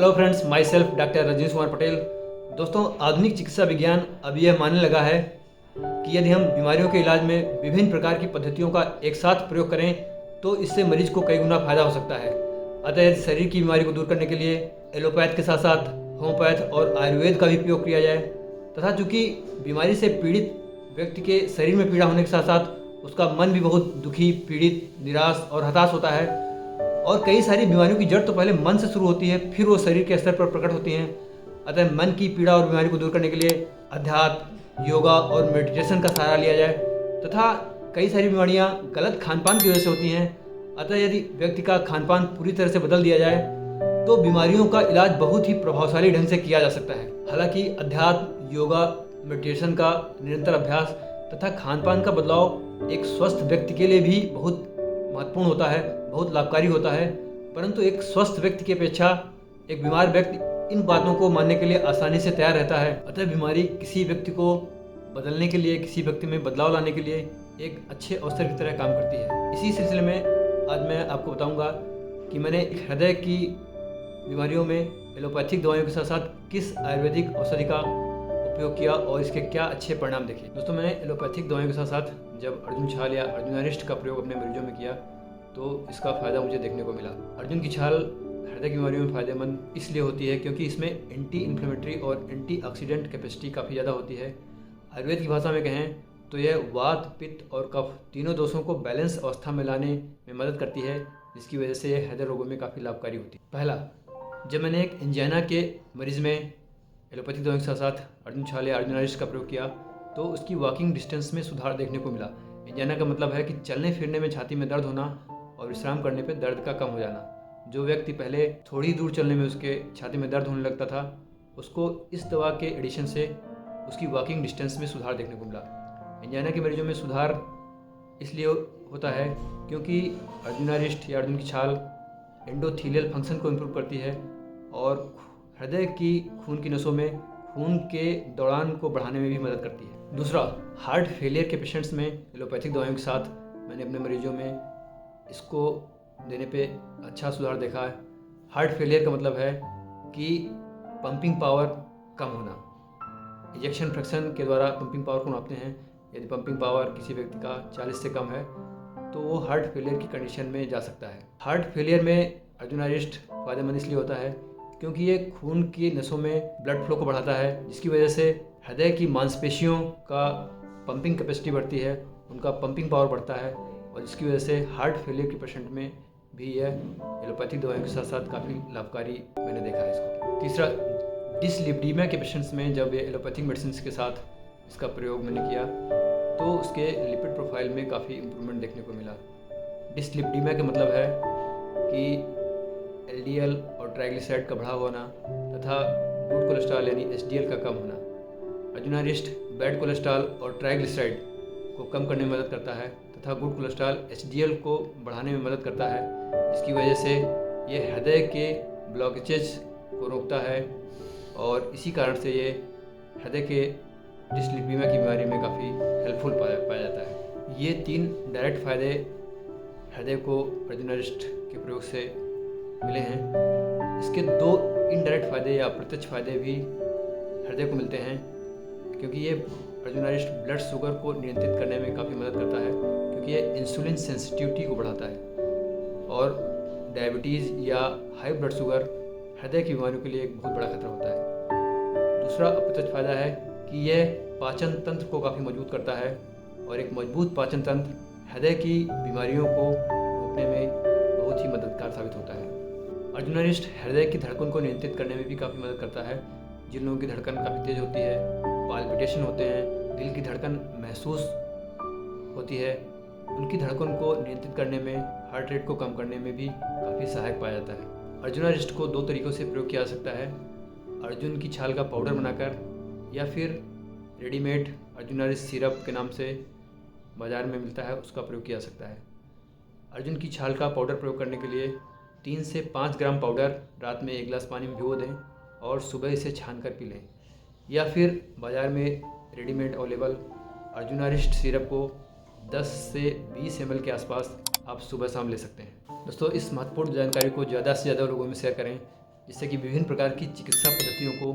Hello friends, myself doctor Rajnish Kumar Patel. दोस्तों, आधुनिक चिकित्सा विज्ञान अब यह मानने लगा है कि यदि हम बीमारियों के इलाज में विभिन्न प्रकार की पद्धतियों का एक साथ प्रयोग करें तो इससे मरीज को कई गुना फायदा हो सकता है। अतः यदि शरीर की बीमारी को दूर करने के लिए एलोपैथ के साथ साथ होम्योपैथ और आयुर्वेद का भी प्रयोग किया जाए, तथा चूँकि बीमारी से पीड़ित व्यक्ति के शरीर में पीड़ा होने के साथ साथ उसका मन भी बहुत दुखी, पीड़ित, निराश और हताश होता है, और कई सारी बीमारियों की जड़ तो पहले मन से शुरू होती है, फिर वो शरीर के स्तर पर प्रकट होती हैं। अतः मन की पीड़ा और बीमारी को दूर करने के लिए अध्यात्म, योगा और मेडिटेशन का सहारा लिया जाए, तथा कई सारी बीमारियां गलत खानपान की वजह से होती हैं। अतः यदि व्यक्ति का खानपान पूरी तरह से बदल दिया जाए तो बीमारियों का इलाज बहुत ही प्रभावशाली ढंग से किया जा सकता है। हालांकि अध्यात्म, योगा, मेडिटेशन का निरंतर अभ्यास तथा खानपान का बदलाव एक स्वस्थ व्यक्ति के लिए भी बहुत महत्वपूर्ण होता है, बहुत लाभकारी होता है, परंतु एक स्वस्थ व्यक्ति की अपेक्षा एक बीमार व्यक्ति इन बातों को मानने के लिए आसानी से तैयार रहता है। अतः बीमारी किसी व्यक्ति को बदलने के लिए, किसी व्यक्ति में बदलाव लाने के लिए एक अच्छे अवसर की तरह काम करती है। इसी सिलसिले में आज मैं आपको बताऊंगा कि मैंने हृदय की बीमारियों में एलोपैथिक दवाइयों के साथ साथ किस आयुर्वेदिक औषधि का उपयोग किया और इसके क्या अच्छे परिणाम देखे। दोस्तों, मैंने एलोपैथिक दवाइयों के साथ साथ जब अर्जुन छाल या अर्जुनारिस्ट का प्रयोग अपने मरीजों में किया तो इसका फ़ायदा मुझे देखने को मिला। अर्जुन की छाल हृदय की बीमारियों में फ़ायदेमंद इसलिए होती है क्योंकि इसमें एंटी इन्फ्लेमेटरी और एंटीऑक्सीडेंट कैपेसिटी काफ़ी ज़्यादा होती है। आयुर्वेद की भाषा में कहें तो यह वात, पित्त और कफ तीनों दोषों को बैलेंस अवस्था में लाने में मदद करती है, जिसकी वजह से यह हृदय रोगों में काफ़ी लाभकारी होती है। पहला, जब मैंने एक एंजाइना के मरीज़ में एलोपैथिक दवाइयों के साथ साथ अर्जुन छाल या अर्जुनारिस्ट का प्रयोग किया तो उसकी वॉकिंग डिस्टेंस में सुधार देखने को मिला। एंजाइना का मतलब है कि चलने फिरने में छाती में दर्द होना और विश्राम करने पर दर्द का कम हो जाना। जो व्यक्ति पहले थोड़ी दूर चलने में उसके छाती में दर्द होने लगता था, उसको इस दवा के एडिशन से उसकी वॉकिंग डिस्टेंस में सुधार देखने को मिला। एंजाइना के मरीजों में सुधार इसलिए होता है क्योंकि अर्जुनारिस्ट या अर्जुन की छाल एंडोथीलियल फंक्शन को इम्प्रूव करती है और हृदय की खून की नसों में खून के दौरान को बढ़ाने में भी मदद करती है। दूसरा, हार्ट फेलियर के पेशेंट्स में एलोपैथिक दवाइयों के साथ मैंने अपने मरीजों में इसको देने पे अच्छा सुधार देखा है। हार्ट फेलियर का मतलब है कि पंपिंग पावर कम होना। इजेक्शन फ्रैक्शन के द्वारा पंपिंग पावर को नापते हैं। यदि पंपिंग पावर किसी व्यक्ति का 40 से कम है तो वो हार्ट फेलियर की कंडीशन में जा सकता है। हार्ट फेलियर में अर्जुनारिस्ट फ़ायदेमंद इसलिए होता है क्योंकि ये खून की नसों में ब्लड फ्लो को बढ़ाता है, जिसकी वजह से हृदय की मांसपेशियों का पंपिंग कैपेसिटी बढ़ती है, उनका पंपिंग पावर बढ़ता है, और जिसकी वजह से हार्ट फेलियर के पेशेंट में भी यह एलोपैथिक दवाइयों के साथ साथ काफ़ी लाभकारी मैंने देखा है इसको। तीसरा, डिसलिपिडीमिया के पेशेंट्स में जब ये एलोपैथिक मेडिसिन के साथ इसका प्रयोग मैंने किया तो उसके लिपिड प्रोफाइल में काफ़ी इम्प्रूवमेंट देखने को मिला। डिसलिपिडीमिया का मतलब है कि एलडीएल और ट्राइग्लिसराइड का बढ़ा होना तथा गुड कोलेस्ट्रॉल यानी एचडीएल का कम होना। अर्जुनारिस्ट बैड कोलेस्ट्रॉल और ट्राइग्लिसराइड को कम करने में मदद करता है तथा गुड कोलेस्ट्रॉल एचडीएल को बढ़ाने में मदद करता है, जिसकी वजह से ये हृदय के ब्लॉकेजेस को रोकता है और इसी कारण से ये हृदय के डिसलिपिडीमिया की बीमारी में काफ़ी हेल्पफुल पाया जाता है। ये 3 डायरेक्ट फ़ायदे हृदय को अर्जुनारिस्ट के प्रयोग से मिले हैं। इसके 2 इनडायरेक्ट फ़ायदे या प्रत्यक्ष फ़ायदे भी हृदय को मिलते हैं क्योंकि ये अर्जुनारिस्ट ब्लड शुगर को नियंत्रित करने में काफ़ी मदद करता है क्योंकि ये इंसुलिन सेंसिटिविटी को बढ़ाता है, और डायबिटीज़ या हाई ब्लड शुगर हृदय की बीमारियों के लिए एक बहुत बड़ा खतरा होता है। दूसरा अप्रत्यक्ष फ़ायदा है कि यह पाचन तंत्र को काफ़ी मजबूत करता है, और एक मजबूत पाचन तंत्र हृदय की बीमारियों को रोकने में बहुत ही मददगार साबित होता है। अर्जुनारिस्ट हृदय की धड़कन को नियंत्रित करने में भी काफ़ी मदद करता है। जिन लोगों की धड़कन काफ़ी तेज़ होती है, पाल्पिटेशन होते हैं, दिल की धड़कन महसूस होती है, उनकी धड़कन को नियंत्रित करने में, हार्ट रेट को कम करने में भी काफ़ी सहायक पाया जाता है। अर्जुनारिस्ट को 2 तरीक़ों से प्रयोग किया जा सकता है। अर्जुन की छाल का पाउडर बनाकर या फिर रेडीमेड अर्जुनारिस्ट सिरप के नाम से बाज़ार में मिलता है, उसका प्रयोग किया जा सकता है। अर्जुन की छाल का पाउडर प्रयोग करने के लिए 3 से 5 ग्राम पाउडर रात में 1 गिलास पानी में भिगो दें और सुबह इसे छान कर पी लें, या फिर बाज़ार में रेडीमेड अवेलेबल अर्जुनारिस्ट सिरप को 10 से 20 ml के आसपास आप सुबह शाम ले सकते हैं। दोस्तों, इस महत्वपूर्ण जानकारी को ज़्यादा से ज़्यादा लोगों में शेयर करें जिससे कि विभिन्न प्रकार की चिकित्सा पद्धतियों को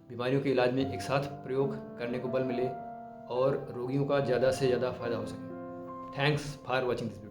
बीमारियों के इलाज में एक साथ प्रयोग करने को बल मिले और रोगियों का ज़्यादा से ज़्यादा फायदा हो सके। Thanks for watching this video.